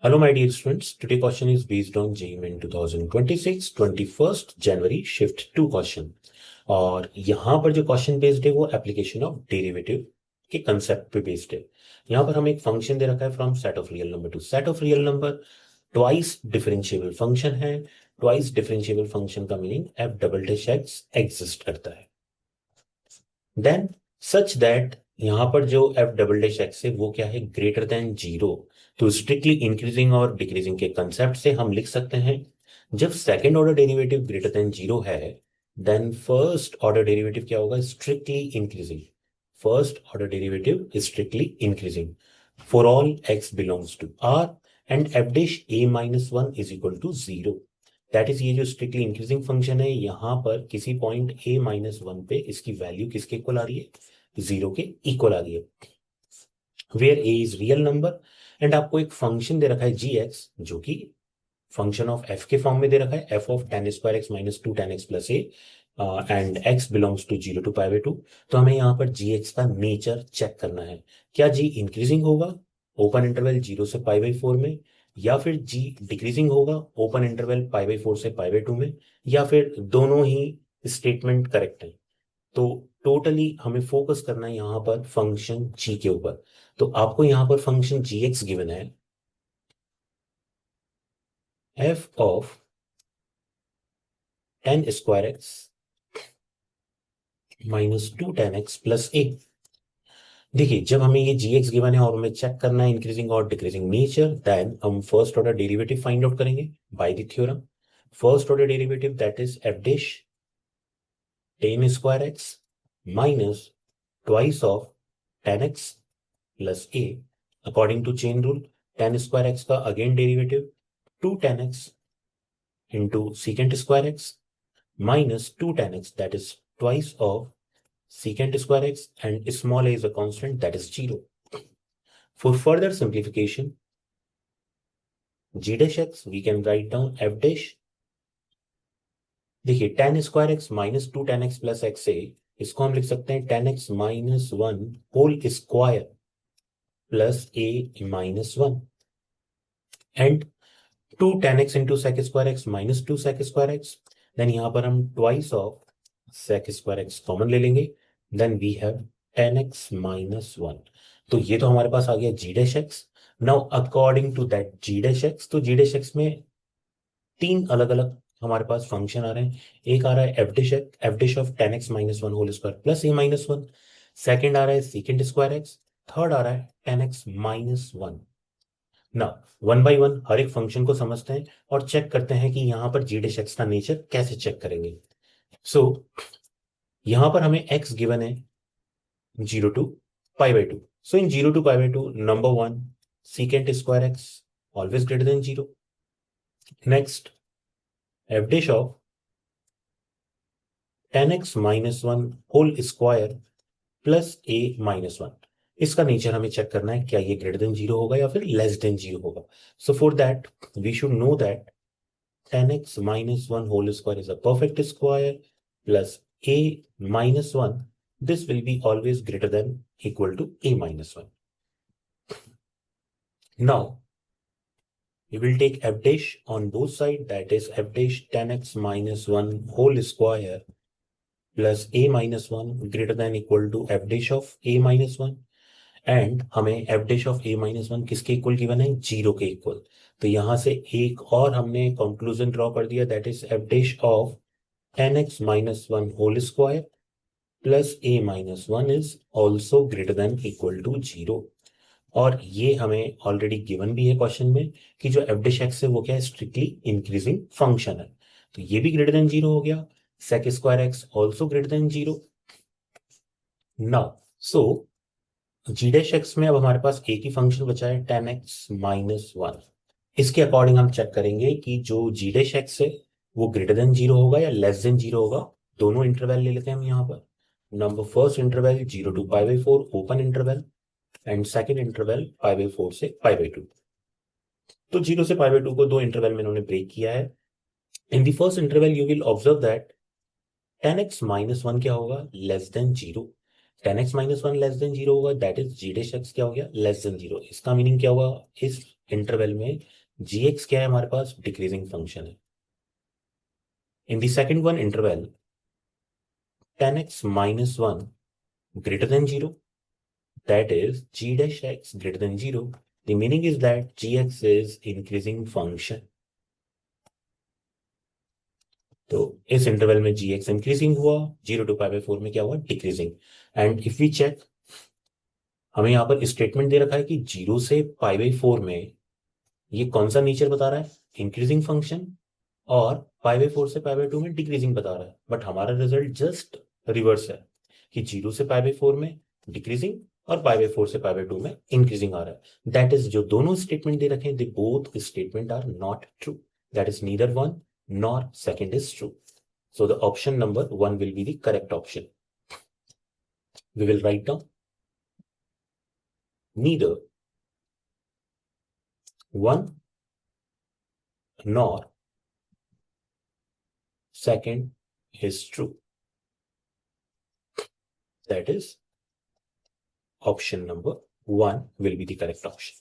Hello, my dear students. Today question is based on JEE 2026, 21st January Shift 2 question. और यहाँ पर जो question based है वो एप्लीकेशन ऑफ डेरिवेटिव के कंसेप्ट पे बेस्ड है। यहाँ पर हमें एक फंक्शन दे रखा है from set of real number two set of real number. Twice differentiable function है। ट्वाइस डिफरेंशिएबल फंक्शन का meaning F double dash x exist करता है। देन सच दैट यहां पर जो एफ डबल डैश एक्स है वो क्या है, ग्रेटर देन जीरो। तो स्ट्रिक्टली इंक्रीजिंग और डिक्रीजिंग के कंसेप्ट से हम लिख सकते हैं, जब second order derivative greater than zero है देन फर्स्ट ऑर्डर डेरिवेटिव क्या होगा, strictly increasing. First order derivative strictly increasing for all x belongs to R and f dash a minus one is equal to zero. That is ये जो strictly increasing function है यहां पर किसी point A minus one पे इसकी value किसके equal आ रही है, जीरो के इक्वल आ रही है, where a is real number. And आपको एक फंक्शन दे रखा है जी एक्स जो कि फंक्शन ऑफ एफ के फॉर्म में दे रखा है, f of tan square x minus two tan x plus a and x belongs to zero to pi by two. तो हमें यहाँ पर जी एक्स का नेचर चेक करना है, क्या जी इंक्रीजिंग होगा ओपन इंटरवल जीरो से पाई बाई फोर में, या फिर जी डिक्रीजिंग होगा open interval pi by four से पाई बाई टू में, या फिर दोनों ही स्टेटमेंट करेक्ट है। तो टोटली हमें फोकस करना है यहाँ पर फंक्शन जी के ऊपर। तो आपको यहाँ पर फंक्शन जी एक्स गिवन है, f of tan square x minus two tan x plus a. देखिए जब हमें ये जी एक्स गिवन है और हमें चेक करना है इंक्रीजिंग और डिक्रीजिंग नेचर, देन हम first order derivative find out करेंगे by the theorem. First order derivative that is f dash tan square x minus twice of tan x plus a according to chain rule. Tan square x का again derivative two tan x into secant square x minus 2 tan x that is twice of secant square x and small a is a constant that is 0. For further simplification, g dash x we can write down f dash। देखिए tan square x minus two tan x plus x a, इसको हम लिख सकते हैं tan x minus one whole square plus a minus one and two tan x into sec square x minus two sec square x. Then यहां पर हम twice of sec square x common ले लेंगे, then we have tan x minus one. तो ये तो हमारे पास आ गया g dash x. Now according to that g dash x, तो जी डैश एक्स में तीन अलग अलग हमारे पास फंक्शन आ रहे हैं। एक आ रहा है f dash of tan x minus one whole square plus a minus one. Second आ रहा है सीकेंड स्क्वायर एक्स। थर्ड आ रहा है टेन एक्स माइनस वन। ना वन बाई वन हर एक फंक्शन को समझते हैं और चेक करते हैं कि यहां पर जी डैश एक्स का नेचर कैसे चेक करेंगे। सो यहां पर हमें एक्स गिवन है zero to pi by two. So in zero to pi by two, number one secant square x always greater than zero. Next f dash of tan x minus one whole square plus a minus one, इसका nature हमें check करना है क्या ये greater than zero होगा या फिर less than zero होगा। So for that we should know that tan x minus one whole square is a perfect square plus a minus one, this will be always greater than equal to a minus one. Now we will take f dash on both sides, that is f dash tan x minus one whole square plus a minus one greater than equal to f dash of a minus one। And हमें f dash of a minus one किसके equal given है, zero के equal. तो यहां से एक और हमने कंक्लूजन ड्रॉ कर दिया, that is f dash of tan x minus one whole square plus a minus one is also greater than equal to zero. और ये हमें ऑलरेडी गिवन भी है क्वेश्चन में कि जो एफ डैश एक्स है वो क्या है, स्ट्रिक्टली इंक्रीजिंग फंक्शन है। तो ये भी ग्रेटर देन जीरो हो गया, sec square x also greater than zero. Now so g dash x में अब हमारे पास एक ही फंक्शन बचा है टेन एक्स माइनस वन। इसके अकॉर्डिंग हम चेक करेंगे कि जो जी डैश एक्स है वो ग्रेटर देन जीरो होगा या लेस देन जीरो होगा। दोनों इंटरवल ले लेते हैं हम यहाँ पर। Number first interval zero to pi by four open interval and second interval pi by four से पाई बाई टू। तो जीरो से पाई बाई टू को दो इंटरवल में इन्होंने ब्रेक किया है। In the first interval you will observe that tan x minus one क्या होगा, less than zero. Tan x minus one less than zero होगा, that is g dash x क्या हो गया, लेस देन जीरो। इसका meaning क्या हुआ, इस इंटरवल में gx क्या है हमारे पास, डिक्रीजिंग फंक्शन है. In the second one interval 10x minus 1 greater than 0, that is g dash x greater than 0. The meaning is that gx is increasing function. तो इस इंटरवल में gx इंक्रीजिंग हुआ, 0 to π/4 में क्या हुआ, decreasing. And if we check, हमें यहाँ पर स्टेटमेंट दे रखा है कि 0 से π/4 में ये कौन सा नेचर बता रहा है, इंक्रीजिंग फंक्शन, और π/4 से π/2 में डिक्रीजिंग बता रहा है. बट हमारा रिजल्ट जस्ट रिवर्स है कि 0 से π/4 में डिक्रीजिंग और π/4 से π/2 में इंक्रीजिंग आ रहा है. दैट इज, जो दोनों स्टेटमेंट दे रखे हैं, they both statement are not true. That is neither one nor second is true. So the option number 1 will be the correct option. We will write down neither 1 nor second is true. That is option number 1 will be the correct option.